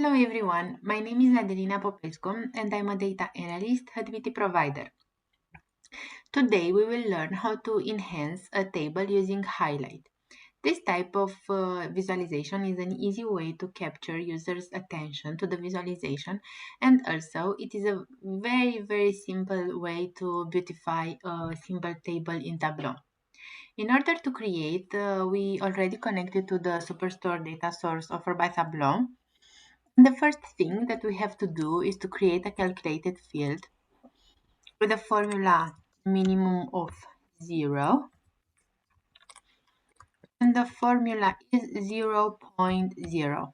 Hello everyone, my name is Adelina Popescu and I'm a data analyst at VT Provider. Today we will learn how to enhance a table using highlight. This type of visualization is an easy way to capture users' attention to the visualization, and also it is a very simple way to beautify a simple table in Tableau. In order to create, we already connected to the Superstore data source offered by Tableau. The first thing that we have to do is to create a calculated field with a formula minimum of 0, and the formula is 0.0.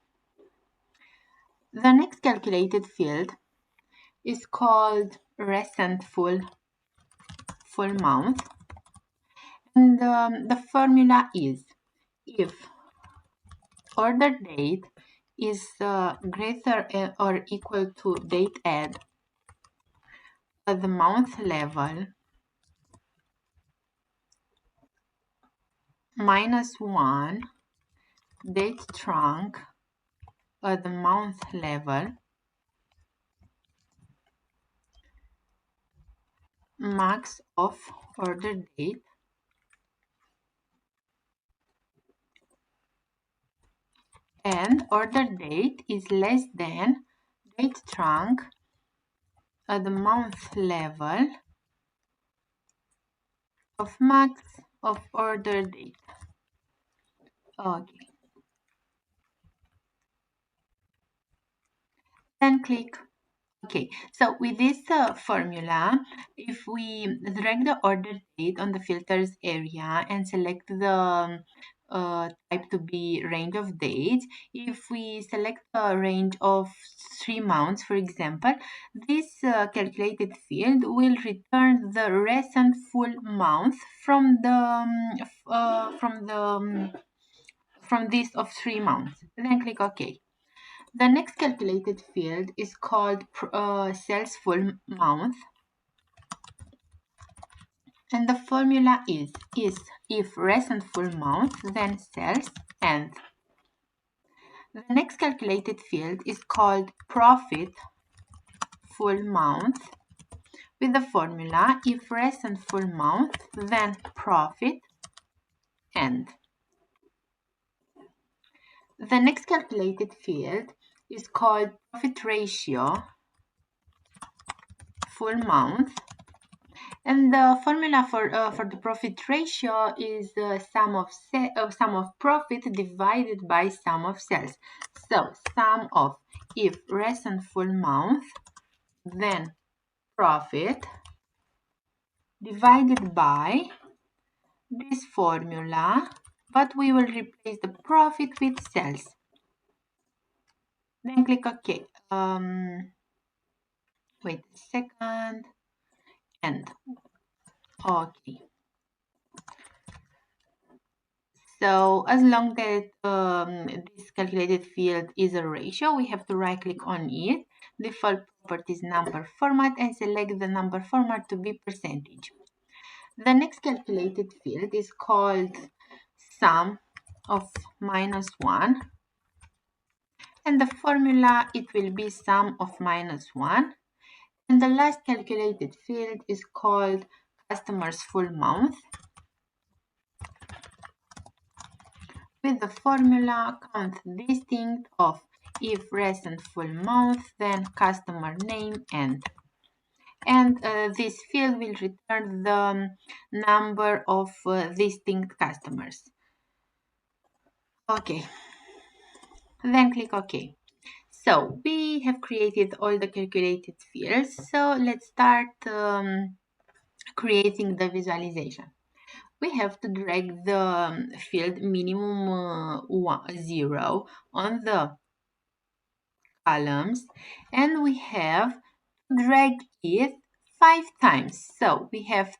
The next calculated field is called recent full month, and the formula is if order date is greater or equal to date add at the month level -1 date trunk at the month level max of order date and order date is less than date trunk at the month level of max of order date. Okay. Then click OK. So with this formula, if we drag the order date on the filters area and select the type to be range of dates, if we select a range of 3 months, for example, this calculated field will return the recent full month from this of 3 months. Then click OK. The next calculated field is called sales full month, and the formula is if recent full month, then sales end. The next calculated field is called profit full month, with the formula if recent full month, then profit end. The next calculated field is called profit ratio full month, and the formula for the profit ratio is sum of profit divided by sum of sales. So sum of if recent full month, then profit divided by this formula, but we will replace the profit with sales. Then click OK. Wait a second. And OK. So as long that this calculated field is a ratio, we have to right click on it, default properties number format, and select the number format to be percentage. The next calculated field is called sum of -1, and the formula it will be sum of -1. And the last calculated field is called customers full month, with the formula count distinct of if recent full month, then customer name and this field will return the number of distinct customers. Okay, then click OK. So we have created all the calculated fields, so let's start creating the visualization. We have to drag the field minimum 0 on the columns, and we have to drag it 5 times. So we have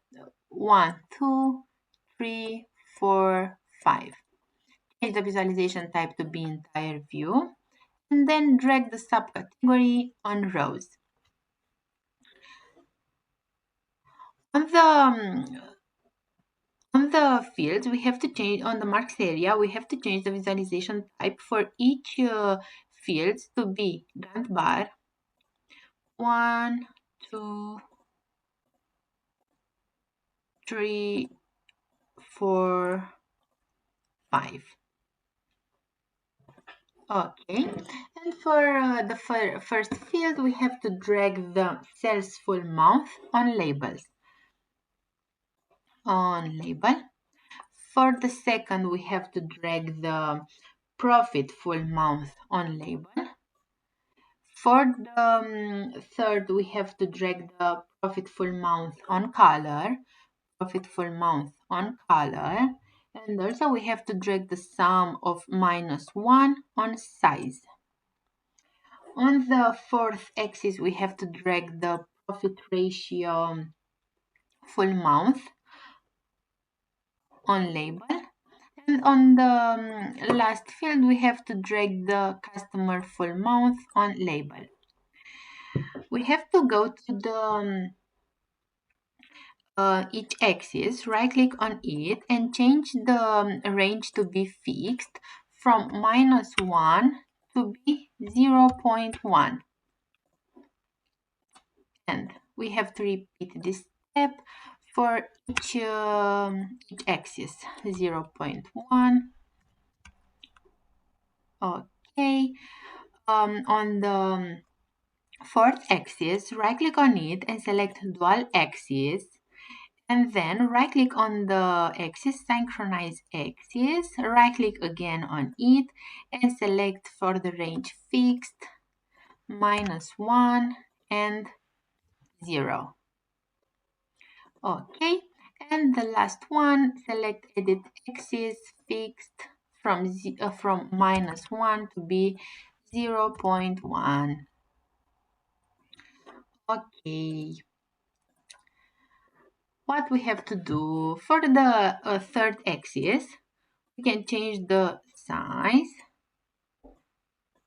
1, 2, 3, 4, 5. Change the visualization type to be entire view, and then drag the subcategory on rows. On the fields, we have to change, on the marks area, we have to change the visualization type for each fields to be Gantt bar 1, 2, 3, 4, 5. Okay, and for the first field, we have to drag the sales full month on labels. On label. For the second, we have to drag the profit full month on label. For the third, we have to drag the profit full month on color. Profit full month on color. And also we have to drag the sum of -1 on size. On the fourth axis, we have to drag the profit ratio full month on label. And on the last field, we have to drag the customer full month on label. We have to go to the each axis, right click on it and change the range to be fixed from -1 to be 0.1. And we have to repeat this step for each axis. 0.1. Okay. On the fourth axis, right click on it and select dual axis. And then right click on the axis, synchronize axis, right click again on it and select for the range fixed, -1 and 0. Okay, and the last one, select edit axis fixed from -1 to be 0.1. Okay. What we have to do for the third axis, we can change the size.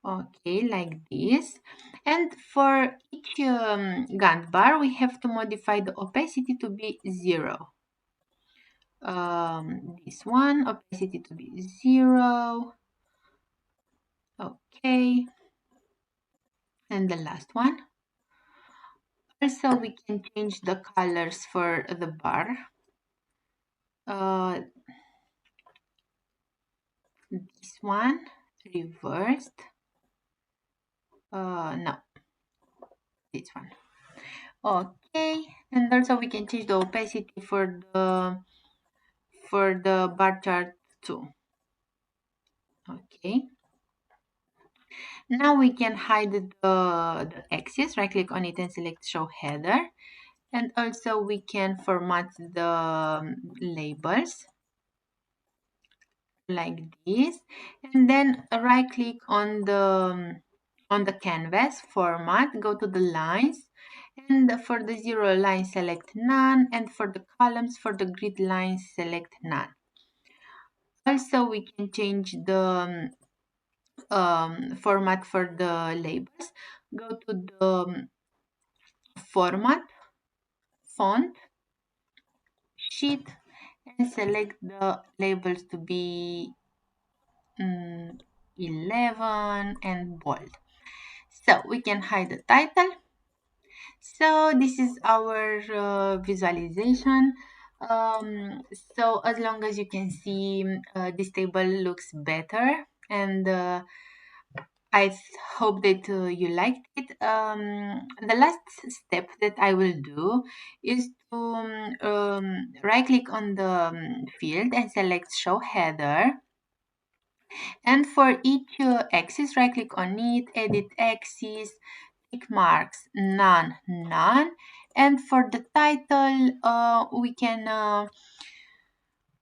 Okay, like this. And for each Gantt bar, we have to modify the opacity to be 0. This one, opacity to be 0. Okay. And the last one. Also, we can change the colors for the bar. This one, reversed. No, this one. Okay, and also we can change the opacity for the bar chart too. Okay. Now we can hide the axis. Right click on it and select show header. And also we can format the labels like this. And then right click on the canvas format, go to the lines. And for the zero line, select none. And for the columns, for the grid lines, select none. Also, we can change the format for the labels. Go to the format, font, sheet, and select the labels to be 11 and bold. So we can hide the title. So this is our visualization. So as long as you can see, this table looks better, and I hope that you liked it. The last step that I will do is to right click on the field and select show header. And for each axis, right click on it, edit axis, tick marks, none, none. And for the title, we can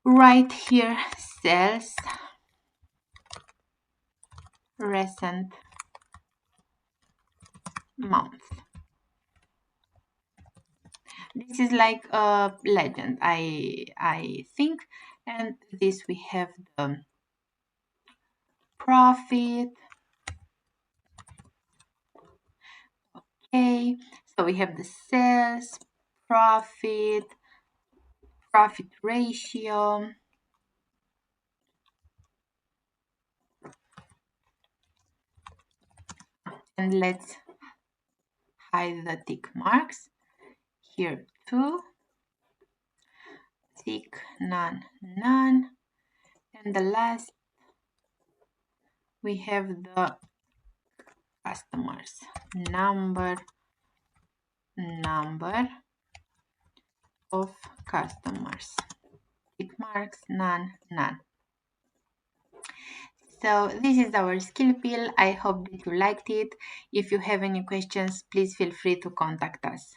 write here sales recent month. This is like a legend, I think. And this we have the profit. Okay, so we have the sales, profit ratio. And let's hide the tick marks. Here 2, tick, none, none. And the last, we have the customers, number of customers, tick marks, none, none. So this is our skill pill. I hope that you liked it. If you have any questions, please feel free to contact us.